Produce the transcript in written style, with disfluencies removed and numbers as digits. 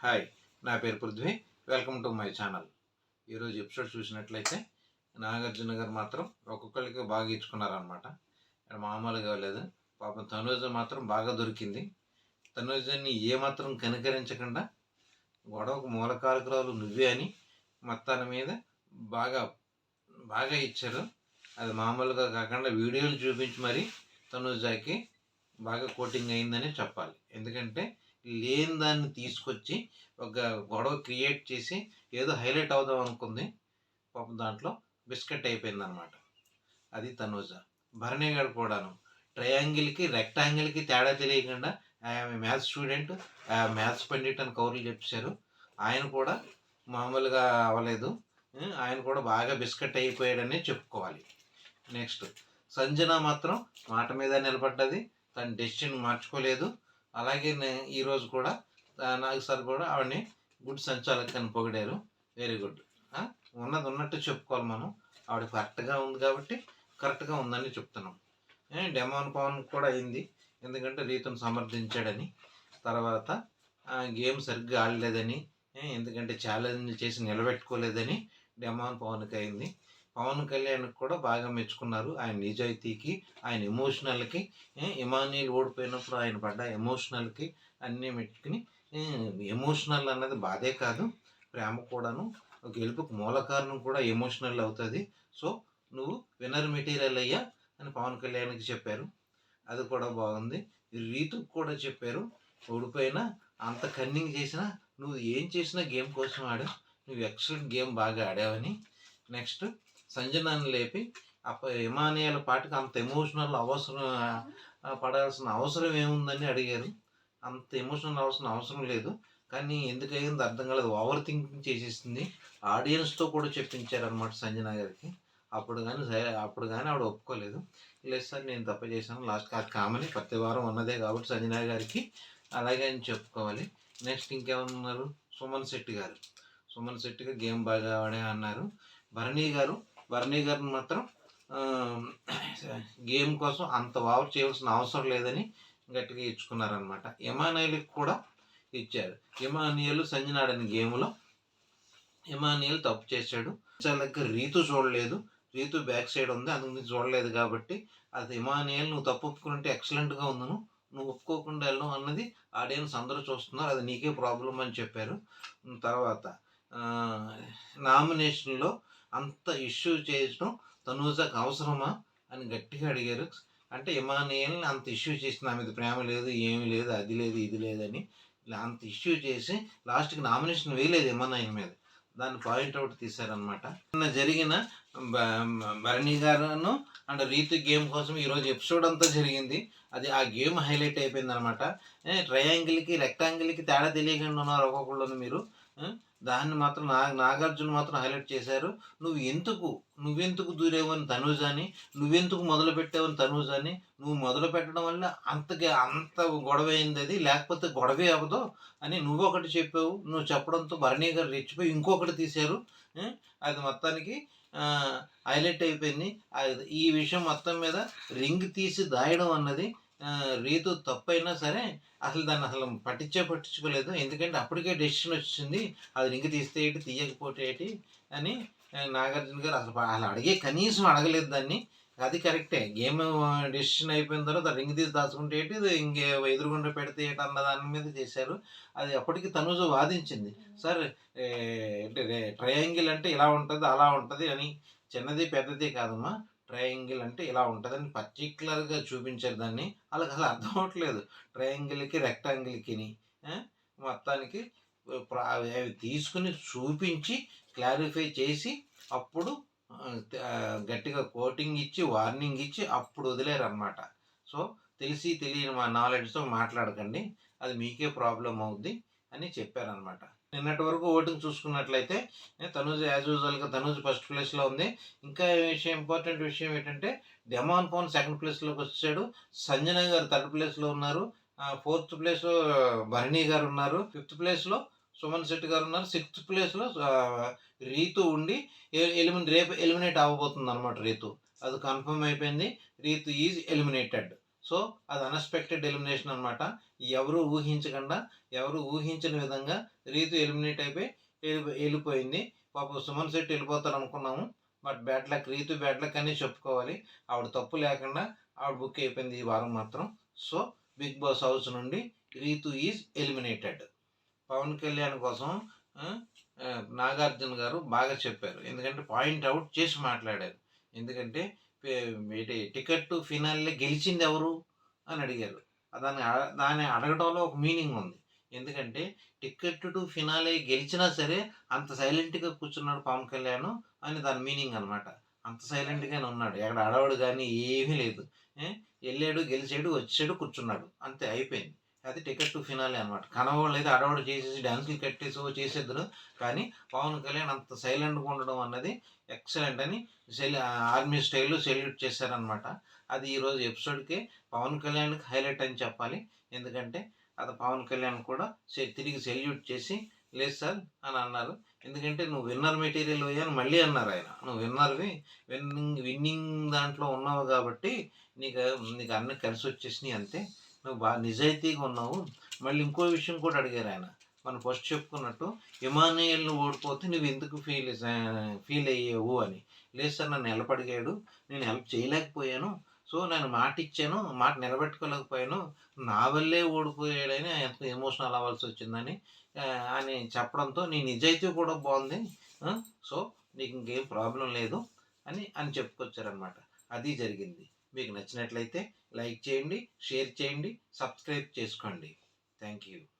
Hi, నా పేరు Prithvi. Welcome to my channel. ఈరోజు ఎపిసోడ్ చూసినట్లయితే నాగార్జున గారు మాత్రం ఒక్కొక్కరికి బాగా ఇచ్చుకున్నారనమాట. మామూలుగా లేదు. పాపం తనూజ మాత్రం బాగా దొరికింది. తనూజని ఏమాత్రం కనికరించకుండా గొడవకు మూల కారకురాలు నువ్వే అని మొత్తాన్ని మీద బాగా బాగా ఇచ్చారు. అది మామూలుగా కాకుండా వీడియోలు చూపించి మరి తనూజకి బాగా కోటింగ్ అయిందని చెప్పాలి. ఎందుకంటే లేని దాన్ని తీసుకొచ్చి ఒక గొడవ క్రియేట్ చేసి ఏదో హైలైట్ అవుదాం అనుకుంది. పాపం దాంట్లో బిస్కెట్ అయిపోయిందనమాట. అది తనూజ. భరణి గారు కూడాను ట్రయాంగిల్కి రెక్టాంగిల్కి తేడా తెలియకుండా ఆమె మ్యాథ్స్ స్టూడెంట్, మ్యాథ్స్ పండిట్ అని కౌరులు చెప్పారు. ఆయన కూడా మామూలుగా అవ్వలేదు. ఆయన కూడా బాగా బిస్కెట్ అయిపోయాడని చెప్పుకోవాలి. నెక్స్ట్ సంజన మాత్రం మాట మీద నిలబడ్డది. తన డెసిషన్ మార్చుకోలేదు. అలాగే ఈరోజు కూడా నాగ్ సార్ కూడా ఆవిడని గుడ్ సంచాలకని పొగిడారు. Very good. ఉన్నది ఉన్నట్టు చెప్పుకోవాలి మనం. ఆవిడ కరెక్ట్గా ఉంది కాబట్టి కరెక్ట్గా ఉందని చెప్తున్నాం. డెమోన్ పవన్ కూడా అయింది. ఎందుకంటే రీతును సమర్థించాడని. తర్వాత గేమ్ సరిగ్గా ఆడలేదని, ఎందుకంటే ఛాలెంజ్ చేసి నిలబెట్టుకోలేదని డెమోన్ పవన్కి అయింది. పవన్ కళ్యాణ్కి కూడా బాగా మెచ్చుకున్నారు. ఆయన నిజాయితీకి, ఆయన ఎమోషనల్కి, ఇమాన్యుయల్ ఓడిపోయినప్పుడు ఆయన పడ్డ ఎమోషనల్కి అన్నీ మెచ్చుకుని, ఎమోషనల్ అన్నది బాధే కాదు, ప్రేమ కూడాను. గెలుపుకు మూల కారణం కూడా ఎమోషనల్ అవుతుంది. సో నువ్వు విన్నర్ మెటీరియల్ అయ్యా అని పవన్ కళ్యాణ్కి చెప్పారు. అది కూడా బాగుంది. రీతుకు కూడా చెప్పారు, ఓడిపోయినా అంత కన్నింగ్ చేసినా నువ్వు ఏం చేసినా గేమ్ కోసం ఆడావు, నువ్వు ఎక్సలెంట్ గేమ్ బాగా ఆడావని. నెక్స్ట్ సంజనాన్ని లేపి ఇమానియాల పాటికి అంత ఎమోషనల్ పడాల్సిన అవసరం ఏముందని అడిగారు. అంత ఎమోషనల్ అవసరం లేదు, కానీ ఎందుకయింది అర్థం కాలేదు. ఓవర్ థింకింగ్ చేసేసింది. ఆడియన్స్తో కూడా చెప్పించారనమాట సంజన గారికి. అప్పుడు కానీ ఆవిడ ఒప్పుకోలేదు. లేదు సార్ నేను తప్ప చేశాను, లాస్ట్ అది కామని ప్రతి వారం ఉన్నదే కాబట్టి సంజన గారికి అలాగే అని చెప్పుకోవాలి. నెక్స్ట్ ఇంకేమన్నారు, సుమన్ శెట్టి గారు గేమ్ బాగా ఆడే అన్నారు. భరణి గారిని మాత్రం గేమ్ కోసం అంత ఓవర్ చేయాల్సిన అవసరం లేదని గట్టిగా ఇచ్చుకున్నారనమాట. ఇమానియల్కి కూడా ఇచ్చారు. ఇమానియల్ సంజనాడని గేమ్లో ఇమానియల్ తప్పు చేశాడు. రీతు చూడలేదు, రీతు బ్యాక్ సైడ్ ఉంది, అందుకు చూడలేదు కాబట్టి అది ఇమానియల్ నువ్వు తప్పు ఒప్పుకుంటే ఎక్సలెంట్గా ఉంది, నువ్వు ఒప్పుకోకుండా వెళ్ళడం అన్నది ఆడియన్స్ అందరూ చూస్తున్నారు, అది నీకే ప్రాబ్లం అని చెప్పారు. తర్వాత నామినేషన్లో అంత ఇష్యూ చేయడం తనూజకు అవసరమా అని గట్టిగా అడిగారు. అంటే ఇమానియల్ని అంత ఇష్యూ చేసి నా మీద ప్రేమ లేదు, ఏమీ లేదు, అది లేదు, ఇది లేదని అంత ఇష్యూ చేసి లాస్ట్కి నామినేషన్ వేయలేదు ఇమానియల్ మీద. దాన్ని పాయింట్అవుట్ తీశారనమాట. నిన్న జరిగిన భరణి గారును అండ్ రీతు గేమ్ కోసం ఈరోజు ఎపిసోడ్ అంతా జరిగింది. అది ఆ గేమ్ హైలైట్ అయిపోయింది అనమాట. ట్రయాంగిల్కి రెక్టాంగిల్కి తేడా తెలియకుండా ఉన్నారు ఒక్కొక్కళ్ళు మీరు. దాన్ని మాత్రం నాగార్జున మాత్రం హైలైట్ చేశారు. నువ్వెందుకు దూరేవని తనూజని, నువ్వెందుకు మొదలు పెట్టావని తనూజని, నువ్వు మొదలు పెట్టడం వల్ల అంత గొడవ అయింది, అది లేకపోతే గొడవే అవ్వదు అని నువ్వు ఒకటి చెప్పావు. నువ్వు చెప్పడంతో భరణి గారు రెచ్చిపోయి ఇంకొకటి తీశారు. అది మొత్తానికి హైలైట్ అయిపోయింది. ఈ విషయం మొత్తం మీద రింగ్ తీసి దాయడం అన్నది రీతు తప్పైనా సరే దాన్ని పట్టించుకోలేదు. ఎందుకంటే అప్పటికే డెసిషన్ వచ్చింది, అది రింగ్ తీస్తే ఏంటి, తీయకపోతే ఏంటి అని నాగార్జున గారు అసలు కనీసం అడగలేదు దాన్ని. అది కరెక్టే, గేమ్ డెసిషన్ అయిపోయిన తర్వాత రింగ్ తీసి దాచుకుంటే ఏంటి, ఇంకే ఎదురుగుండా పెడితే ఏంటి అన్న దాని మీద చేశారు. అది అప్పటికి తనూజ వాదించింది, సార్ ట్రయాంగిల్ అంటే ఇలా ఉంటుంది, అలా ఉంటుంది అని. చిన్నది పెద్దది కాదమ్మా, ట్రయాంగిల్ అంటే ఇలా ఉంటుందని పర్టికులర్గా చూపించారు దాన్ని. వాళ్ళకి అసలు అర్థం అవ్వట్లేదు ట్రయాంగిల్కి రెక్టాంగిల్కి. మొత్తానికి అవి తీసుకుని చూపించి క్లారిఫై చేసి అప్పుడు గట్టిగా కోటింగ్ ఇచ్చి వార్నింగ్ ఇచ్చి అప్పుడు వదిలేరన్నమాట. సో తెలిసి తెలియని మా నాలెడ్జ్తో మాట్లాడకండి, అది మీకే ప్రాబ్లం అవుద్ది అని చెప్పారనమాట. నిన్నటి వరకు ఓటింగ్ చూసుకున్నట్లయితే తనూజ యాజ్ యూజువల్గా తనూజ ఫస్ట్ ప్లేస్లో ఉంది. ఇంకా ఇంపార్టెంట్ విషయం ఏంటంటే డెమాన్ పవన్ సెకండ్ ప్లేస్లోకి వచ్చాడు, సంజన గారు థర్డ్ ప్లేస్లో ఉన్నారు, ఫోర్త్ ప్లేస్లో భరణి గారు ఉన్నారు, ఫిఫ్త్ ప్లేస్లో సుమన్ శెట్టి గారు ఉన్నారు, సిక్స్త్ ప్లేస్లో రీతు ఉండి రేపు ఎలిమినేట్ అవ్వబోతుంది అనమాట. రీతు అది కన్ఫర్మ్ అయిపోయింది, రీతు ఈజ్ ఎలిమినేటెడ్. సో అది అన్ఎక్స్పెక్టెడ్ ఎలిమినేషన్ అనమాట. ఎవరు ఊహించకుండా, ఎవరు ఊహించని విధంగా రీతు ఎలిమినేట్ అయిపోయి వెళ్ళిపోయింది. పాపం సుమన్ శెట్టి వెళ్ళిపోతారు అనుకున్నాము. But bad luck, Rithu bad luck అని చెప్పుకోవాలి. ఆవిడ తప్పు లేకుండా ఆవిడ బుక్ అయిపోయింది ఈ వారం మాత్రం. సో బిగ్ బాస్ హౌస్ నుండి రీతు ఈజ్ ఎలిమినేటెడ్. పవన్ కళ్యాణ్ కోసం నాగార్జున గారు బాగా చెప్పారు. ఎందుకంటే పాయింట్ అవుట్ చేసి మాట్లాడారు. ఎందుకంటే టికెట్ టు ఫినాలే గెలిచింది ఎవరు అని అడిగారు. దాన్ని అడగడంలో ఒక మీనింగ్ ఉంది. ఎందుకంటే టికెట్ టు ఫినాలే గెలిచినా సరే అంత సైలెంట్గా కూర్చున్నాడు పవన్ కళ్యాణ్ అని దాని మీనింగ్ అనమాట. అంత సైలెంట్గానే ఉన్నాడు, ఎక్కడ అడవడు కానీ ఏమీ లేదు. వెళ్ళాడు, గెలిచాడు, వచ్చాడు, కూర్చున్నాడు, అంతే అయిపోయింది. అది టికెట్ టు ఫినాలే అనమాట. కనవాళ్ళు అయితే అడవాడు చేసేసి డ్యాన్సులు కట్టేసి చేసేద్దరు. కానీ పవన్ కళ్యాణ్ అంత సైలెంట్గా ఉండడం అన్నది ఎక్సలెంట్ అని ఆర్మీ స్టైల్లో సెల్యూట్ చేశారనమాట. అది ఈరోజు ఎపిసోడ్కే పవన్ కళ్యాణ్కి హైలైట్ అని చెప్పాలి. ఎందుకంటే అది పవన్ కళ్యాణ్ కూడా తిరిగి సెల్యూట్ చేసి లేదు సార్ అని అన్నారు. ఎందుకంటే నువ్వు విన్నర్ మెటీరియల్ అని మళ్ళీ అన్నారు ఆయన. నువ్వు విన్నర్వి, విన్నింగ్ దాంట్లో ఉన్నావు కాబట్టి నీకు నీకు అన్నీ కలిసి వచ్చేసినాయి అంతే, నువ్వు బాగా నిజాయితీగా ఉన్నావు. మళ్ళీ ఇంకో విషయం కూడా అడిగారు ఆయన. మనం ఫస్ట్ చెప్పుకున్నట్టు ఇమానుయేల్ని ఓడిపోతే నువ్వు ఎందుకు ఫీల్ అయ్యావు అని. లేదు సార్ నన్ను హెల్ప్ అడిగాడు, నేను హెల్ప్ చేయలేకపోయాను, సో నేను మాట ఇచ్చాను, మాట నిలబెట్టుకోలేకపోయాను, నా వల్లే ఓడిపోయాడని ఎంత ఎమోషనల్ అవ్వాల్సి వచ్చిందని అని చెప్పడంతో నీ నిజాయితీ కూడా బాగుంది. సో నీకు ఇంకేం ప్రాబ్లం లేదు అని అని చెప్పుకొచ్చారనమాట. అది జరిగింది. మీకు నచ్చినట్లయితే లైక్ చేయండి, షేర్ చేయండి, సబ్స్క్రైబ్ చేసుకోండి. Thank you.